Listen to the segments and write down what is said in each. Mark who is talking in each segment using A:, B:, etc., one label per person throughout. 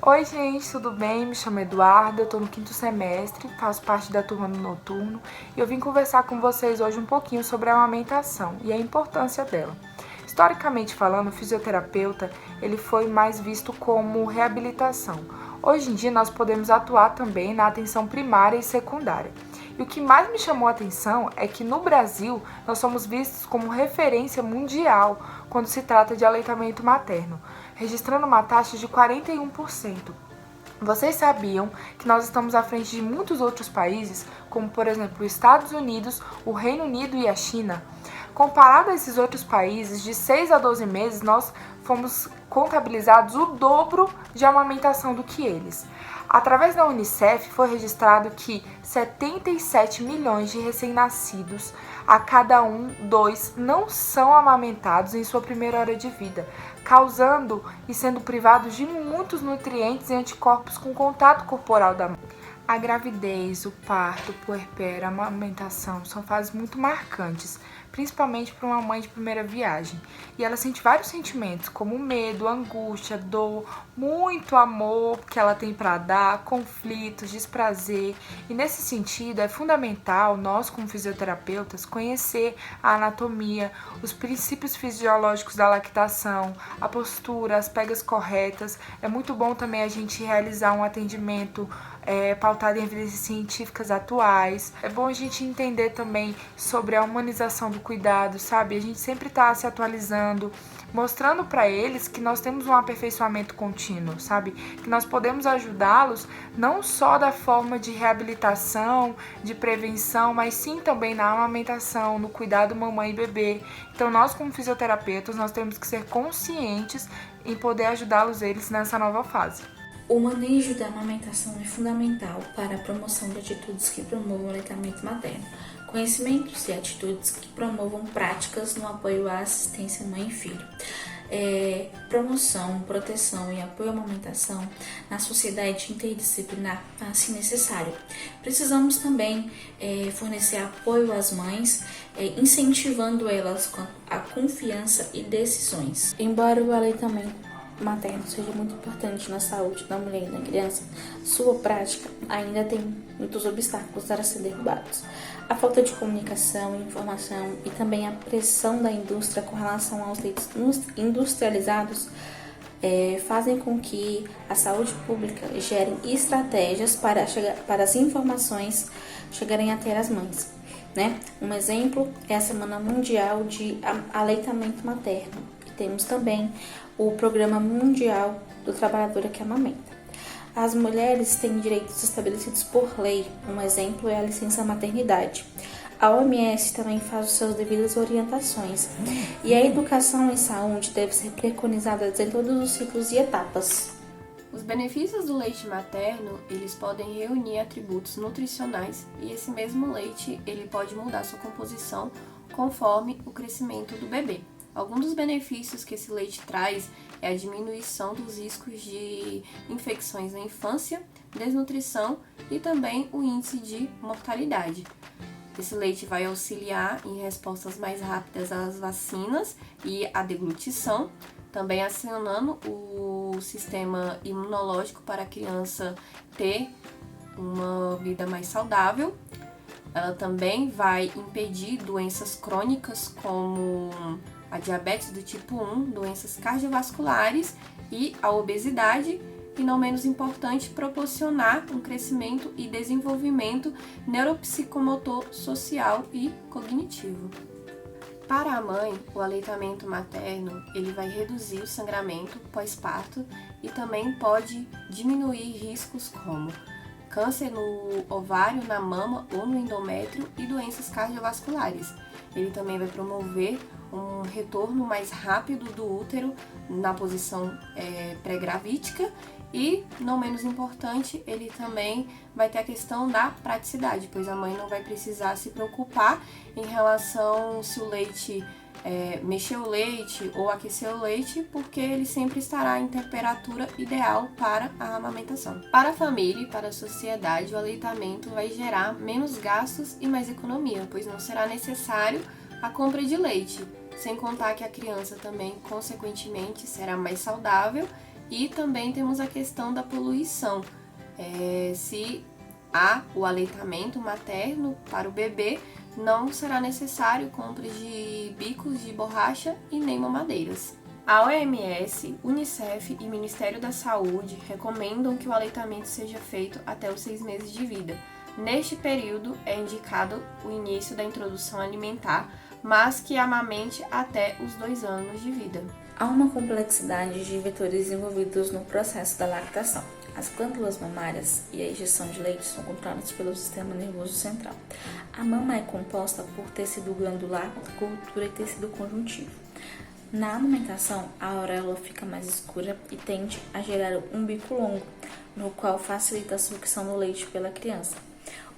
A: Oi gente, tudo bem? Me chamo Eduarda, eu tô no 5º semestre, faço parte da turma do noturno e eu vim conversar com vocês hoje um pouquinho sobre a amamentação e a importância dela. Historicamente falando, o fisioterapeuta ele foi mais visto como reabilitação. Hoje em dia nós podemos atuar também na atenção primária e secundária. E o que mais me chamou a atenção é que no Brasil nós somos vistos como referência mundial quando se trata de aleitamento materno, registrando uma taxa de 41%. Vocês sabiam que nós estamos à frente de muitos outros países, como por exemplo os Estados Unidos, o Reino Unido e a China? Comparado a esses outros países, de 6 a 12 meses nós fomos contabilizados o dobro de amamentação do que eles. Através da Unicef foi registrado que 77 milhões de recém-nascidos, a cada dois não são amamentados em sua primeira hora de vida, causando e sendo privados de muitos nutrientes e anticorpos com contato corporal da mãe. A gravidez, o parto, o puerpério, a amamentação são fases muito marcantes, principalmente para uma mãe de primeira viagem. E ela sente vários sentimentos, como medo, angústia, dor, muito amor que ela tem para dar, conflitos, desprazer. E nesse sentido, é fundamental nós, como fisioterapeutas, conhecer a anatomia, os princípios fisiológicos da lactação, a postura, as pegas corretas. É muito bom também a gente realizar um atendimento pautado em evidências científicas atuais. É bom a gente entender também sobre a humanização do cuidado, sabe? A gente sempre está se atualizando, mostrando para eles que nós temos um aperfeiçoamento contínuo, sabe? Que nós podemos ajudá-los não só da forma de reabilitação, de prevenção, mas sim também na amamentação, no cuidado mamãe e bebê. Então nós como fisioterapeutas, nós temos que ser conscientes em poder ajudá-los eles nessa nova fase.
B: O manejo da amamentação é fundamental para a promoção de atitudes que promovam o aleitamento materno, conhecimentos e atitudes que promovam práticas no apoio à assistência mãe e filho. Promoção, proteção e apoio à amamentação na sociedade interdisciplinar, assim necessário. Precisamos também fornecer apoio às mães, incentivando elas com a confiança e decisões. Embora o aleitamento materno seja muito importante na saúde da mulher e da criança, sua prática ainda tem muitos obstáculos para ser derrubados. A falta de comunicação e informação e também a pressão da indústria com relação aos leitos industrializados fazem com que a saúde pública gere estratégias para as informações chegarem até as mães. Um exemplo é a Semana Mundial de Aleitamento Materno. Temos também o Programa Mundial do Trabalhador que Amamenta. As mulheres têm direitos estabelecidos por lei, um exemplo é a licença maternidade. A OMS também faz as suas devidas orientações. E a educação em saúde deve ser preconizada em todos os ciclos e etapas.
C: Os benefícios do leite materno, eles podem reunir atributos nutricionais e esse mesmo leite, ele pode mudar sua composição conforme o crescimento do bebê. Alguns dos benefícios que esse leite traz é a diminuição dos riscos de infecções na infância, desnutrição e também o índice de mortalidade. Esse leite vai auxiliar em respostas mais rápidas às vacinas e à deglutição, também acionando o sistema imunológico para a criança ter uma vida mais saudável. Ela também vai impedir doenças crônicas como a diabetes do tipo 1, doenças cardiovasculares e a obesidade, e não menos importante, proporcionar um crescimento e desenvolvimento neuropsicomotor, social e cognitivo. Para a mãe, o aleitamento materno ele vai reduzir o sangramento pós-parto e também pode diminuir riscos como câncer no ovário, na mama ou no endométrio e doenças cardiovasculares. Ele também vai promover um retorno mais rápido do útero na posição pré-gravídica e, não menos importante, ele também vai ter a questão da praticidade, pois a mãe não vai precisar se preocupar em relação se o leite mexer o leite ou aquecer o leite, porque ele sempre estará em temperatura ideal para a amamentação. Para a família e para a sociedade, o aleitamento vai gerar menos gastos e mais economia, pois não será necessário a compra de leite, sem contar que a criança também, consequentemente, será mais saudável E também temos a questão da poluição. Se há o aleitamento materno para o bebê, não será necessário compra de bicos de borracha e nem mamadeiras. A OMS, Unicef e Ministério da Saúde recomendam que o aleitamento seja feito até os 6 meses de vida. Neste período é indicado o início da introdução alimentar, mas que amamente até os 2 anos de vida.
B: Há uma complexidade de vetores envolvidos no processo da lactação. As glândulas mamárias e a injeção de leite são controladas pelo sistema nervoso central. A mama é composta por tecido glandular, gordura e tecido conjuntivo. Na amamentação, a auréola fica mais escura e tende a gerar um bico longo, no qual facilita a sucção do leite pela criança.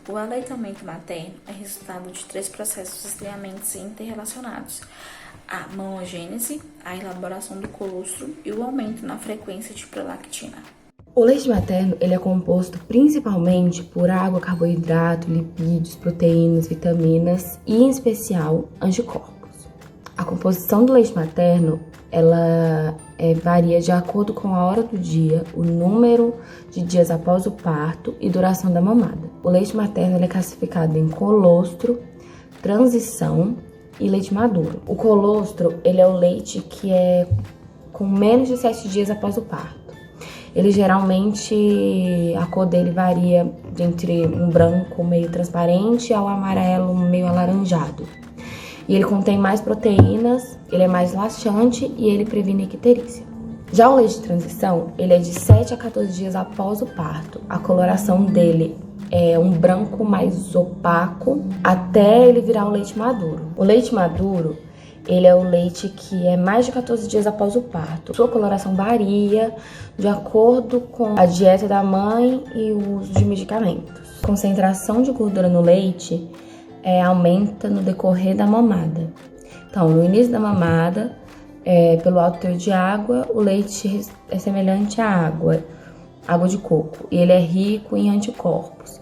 B: O aleitamento materno é resultado de 3 processos extremamente interrelacionados: a mamogênese, a elaboração do colostro e o aumento na frequência de prolactina.
D: O leite materno ele é composto principalmente por água, carboidrato, lipídios, proteínas, vitaminas e, em especial, anticorpos. A composição do leite materno ela varia de acordo com a hora do dia, o número de dias após o parto e duração da mamada. O leite materno ele é classificado em colostro, transição e leite maduro. O colostro ele é o leite que é com menos de 7 dias após o parto. Ele geralmente, a cor dele varia entre um branco meio transparente ao amarelo meio alaranjado. E ele contém mais proteínas, ele é mais laxante e ele previne icterícia. Já o leite de transição, ele é de 7 a 14 dias após o parto. A coloração dele é um branco mais opaco até ele virar o leite maduro. O leite maduro, ele é o leite que é mais de 14 dias após o parto. Sua coloração varia de acordo com a dieta da mãe e o uso de medicamentos. A concentração de gordura no leite aumenta no decorrer da mamada. Então, no início da mamada, pelo alto teor de água, o leite é semelhante à água de coco, e ele é rico em anticorpos.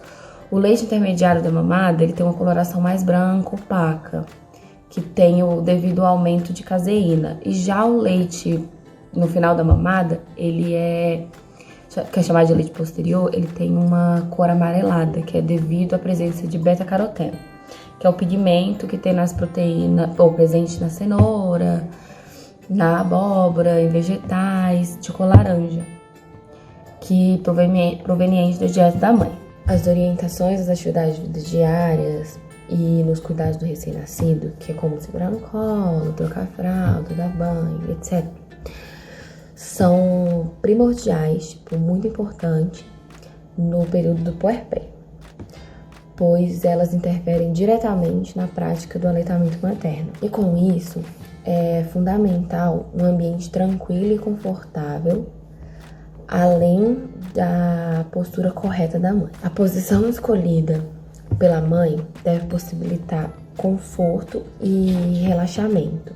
D: O leite intermediário da mamada, ele tem uma coloração mais branca, opaca, que tem o devido ao aumento de caseína. E já o leite no final da mamada, ele que é chamado de leite posterior, ele tem uma cor amarelada, que é devido à presença de beta-caroteno, que é o pigmento que tem nas proteínas, ou presente na cenoura, na abóbora, em vegetais, de cor laranja, que proveniente da dieta da mãe. As orientações das atividades de vida diárias e nos cuidados do recém-nascido, que é como segurar no colo, trocar a fralda, dar banho, etc., são primordiais, muito importantes no período do puerpério, pois elas interferem diretamente na prática do aleitamento materno. E com isso, é fundamental um ambiente tranquilo e confortável, além da postura correta da mãe. A posição escolhida pela mãe deve possibilitar conforto e relaxamento.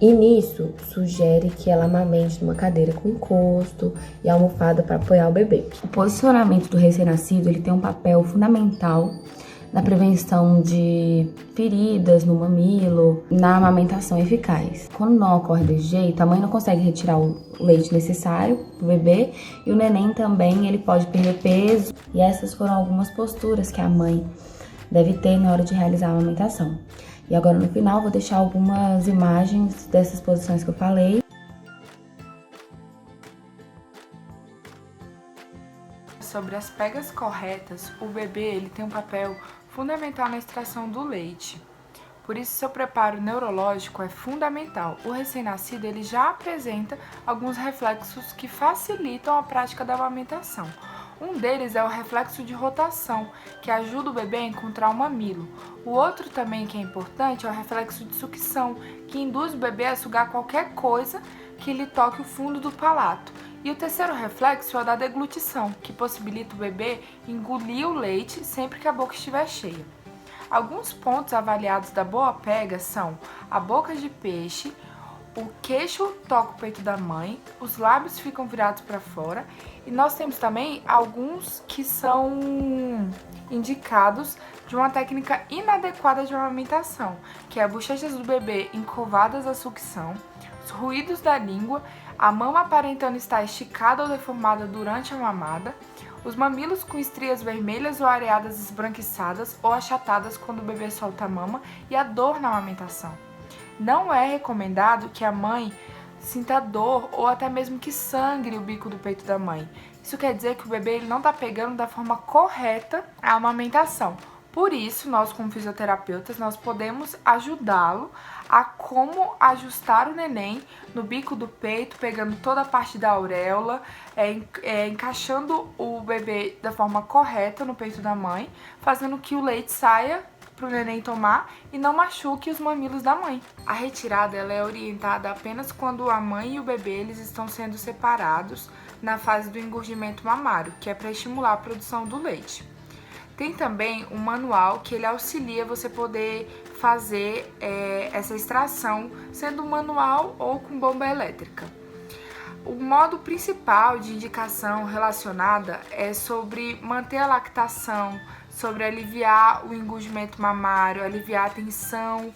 D: E nisso, sugere que ela amamente numa cadeira com encosto e almofada para apoiar o bebê. O posicionamento do recém-nascido ele tem um papel fundamental na prevenção de feridas no mamilo, na amamentação eficaz. Quando não ocorre desse jeito, a mãe não consegue retirar o leite necessário para o bebê e o neném também ele pode perder peso. E essas foram algumas posturas que a mãe deve ter na hora de realizar a amamentação. E agora no final vou deixar algumas imagens dessas posições que eu falei.
A: Sobre as pegas corretas, o bebê ele tem um papel fundamental na extração do leite. Por isso, seu preparo neurológico é fundamental. O recém-nascido ele já apresenta alguns reflexos que facilitam a prática da amamentação. Um deles é o reflexo de rotação, que ajuda o bebê a encontrar o mamilo. O outro também que é importante é o reflexo de sucção, que induz o bebê a sugar qualquer coisa que lhe toque o fundo do palato. E o terceiro reflexo é o da deglutição, que possibilita o bebê engolir o leite sempre que a boca estiver cheia. Alguns pontos avaliados da boa pega são a boca de peixe, o queixo toca o peito da mãe, os lábios ficam virados para fora e nós temos também alguns que são indicados de uma técnica inadequada de amamentação, que é bochechas do bebê encovadas à sucção, os ruídos da língua, a mama aparentando estar esticada ou deformada durante a mamada, os mamilos com estrias vermelhas ou areadas esbranquiçadas ou achatadas quando o bebê solta a mama e a dor na amamentação. Não é recomendado que a mãe sinta dor ou até mesmo que sangre o bico do peito da mãe. Isso quer dizer que o bebê ele não está pegando da forma correta a amamentação. Por isso, nós como fisioterapeutas, nós podemos ajudá-lo a como ajustar o neném no bico do peito, pegando toda a parte da auréola, encaixando o bebê da forma correta no peito da mãe, fazendo que o leite saia para o neném tomar e não machuque os mamilos da mãe. A retirada ela é orientada apenas quando a mãe e o bebê eles estão sendo separados na fase do engordimento mamário, que é para estimular a produção do leite. Tem também um manual que ele auxilia você poder fazer essa extração, sendo manual ou com bomba elétrica. O modo principal de indicação relacionada é sobre manter a lactação, sobre aliviar o engordimento mamário, aliviar a tensão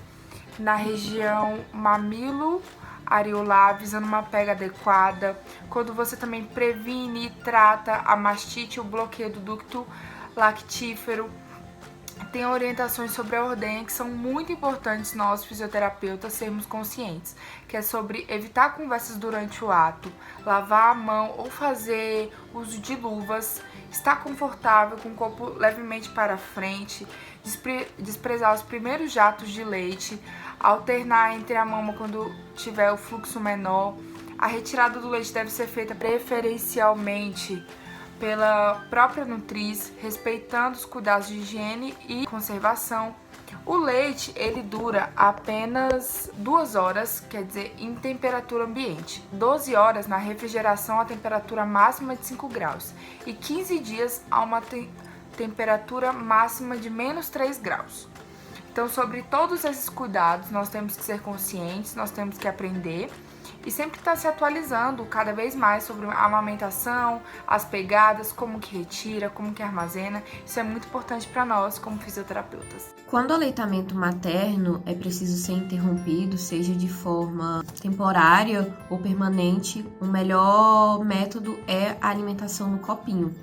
A: na região mamilo areolar, visando uma pega adequada. Quando você também previne e trata a mastite, o bloqueio do ducto lactífero. Tem orientações sobre a ordenha que são muito importantes nós fisioterapeutas sermos conscientes, que é sobre evitar conversas durante o ato, lavar a mão ou fazer uso de luvas, estar confortável com o corpo levemente para frente, desprezar os primeiros jatos de leite, alternar entre a mama quando tiver o fluxo menor. A retirada do leite deve ser feita preferencialmente pela própria nutriz, respeitando os cuidados de higiene e conservação. O leite, ele dura apenas 2 horas, quer dizer, em temperatura ambiente, 12 horas na refrigeração a temperatura máxima de 5 graus e 15 dias a uma temperatura máxima de menos 3 graus. Então, sobre todos esses cuidados, nós temos que ser conscientes, nós temos que aprender e sempre estar se atualizando cada vez mais sobre a amamentação, as pegadas, como que retira, como que armazena. Isso é muito importante para nós como fisioterapeutas.
C: Quando o aleitamento materno é preciso ser interrompido, seja de forma temporária ou permanente, o melhor método é a alimentação no copinho.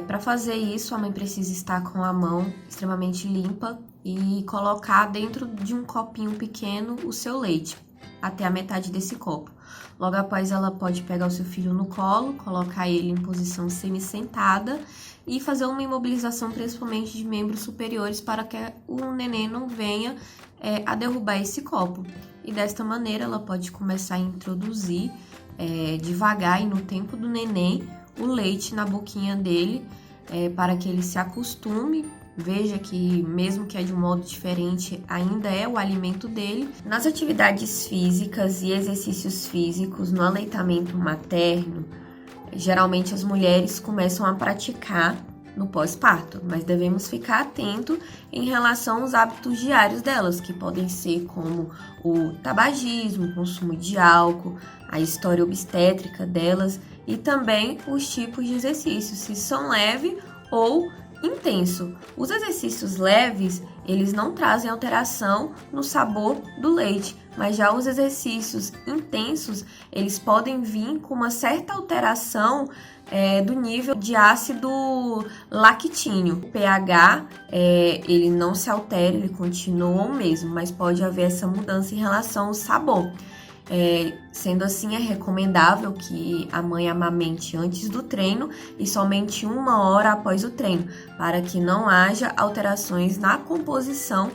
C: Para fazer isso, a mãe precisa estar com a mão extremamente limpa e colocar dentro de um copinho pequeno o seu leite, até a metade desse copo. Logo após, ela pode pegar o seu filho no colo, colocar ele em posição semi-sentada e fazer uma imobilização principalmente de membros superiores para que o neném não venha a derrubar esse copo. E desta maneira, ela pode começar a introduzir devagar e no tempo do neném o leite na boquinha dele para que ele se acostume. Veja que, mesmo que é de um modo diferente, ainda é o alimento dele. Nas atividades físicas e exercícios físicos no aleitamento materno, geralmente as mulheres começam a praticar no pós-parto, mas devemos ficar atento em relação aos hábitos diários delas, que podem ser como o tabagismo, o consumo de álcool, a história obstétrica delas e também os tipos de exercícios, se são leve ou intenso. Os exercícios leves, eles não trazem alteração no sabor do leite, mas já os exercícios intensos, eles podem vir com uma certa alteração do nível de ácido lactínico. O pH, ele não se altera, ele continua o mesmo, mas pode haver essa mudança em relação ao sabor. Sendo assim, é recomendável que a mãe amamente antes do treino e somente 1 hora após o treino, para que não haja alterações na composição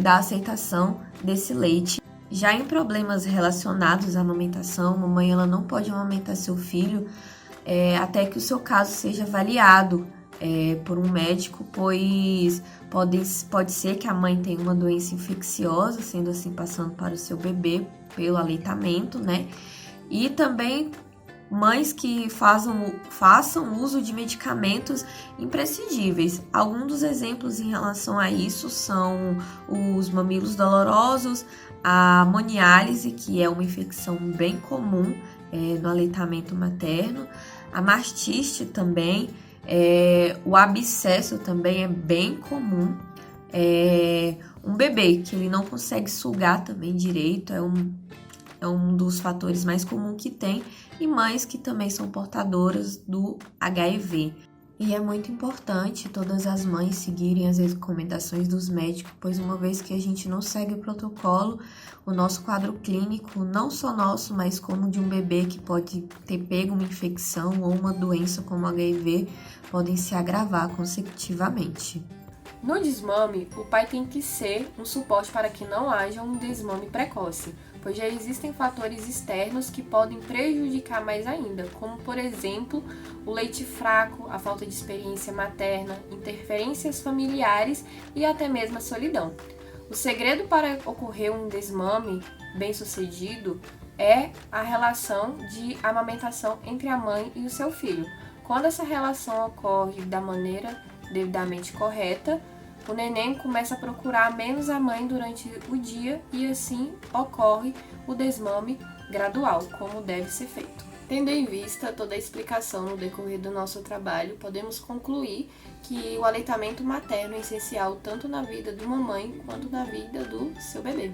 C: da aceitação desse leite. Já em problemas relacionados à amamentação, a mamãe ela não pode amamentar seu filho até que o seu caso seja avaliado por um médico, pois pode ser que a mãe tenha uma doença infecciosa, sendo assim passando para o seu bebê pelo aleitamento, né? E também mães que façam uso de medicamentos imprescindíveis. Alguns dos exemplos em relação a isso são os mamilos dolorosos, a moniálise, que é uma infecção bem comum no aleitamento materno, a mastite também, o abscesso também é bem comum, um bebê que ele não consegue sugar também direito, é
E: é um dos fatores mais comuns que tem, e mães que também são portadoras do HIV. E é muito importante todas as mães seguirem as recomendações dos médicos, pois uma vez que a gente não segue o protocolo, o nosso quadro clínico, não só nosso, mas como de um bebê que pode ter pego uma infecção ou uma doença como HIV, podem se agravar consecutivamente.
C: No desmame, o pai tem que ser um suporte para que não haja um desmame precoce, pois já existem fatores externos que podem prejudicar mais ainda, como por exemplo, o leite fraco, a falta de experiência materna, interferências familiares e até mesmo a solidão. O segredo para ocorrer um desmame bem-sucedido é a relação de amamentação entre a mãe e o seu filho. Quando essa relação ocorre da maneira devidamente correta, o neném começa a procurar menos a mãe durante o dia e assim ocorre o desmame gradual, como deve ser feito. Tendo em vista toda a explicação no decorrer do nosso trabalho, podemos concluir que o aleitamento materno é essencial tanto na vida de uma mãe quanto na vida do seu bebê.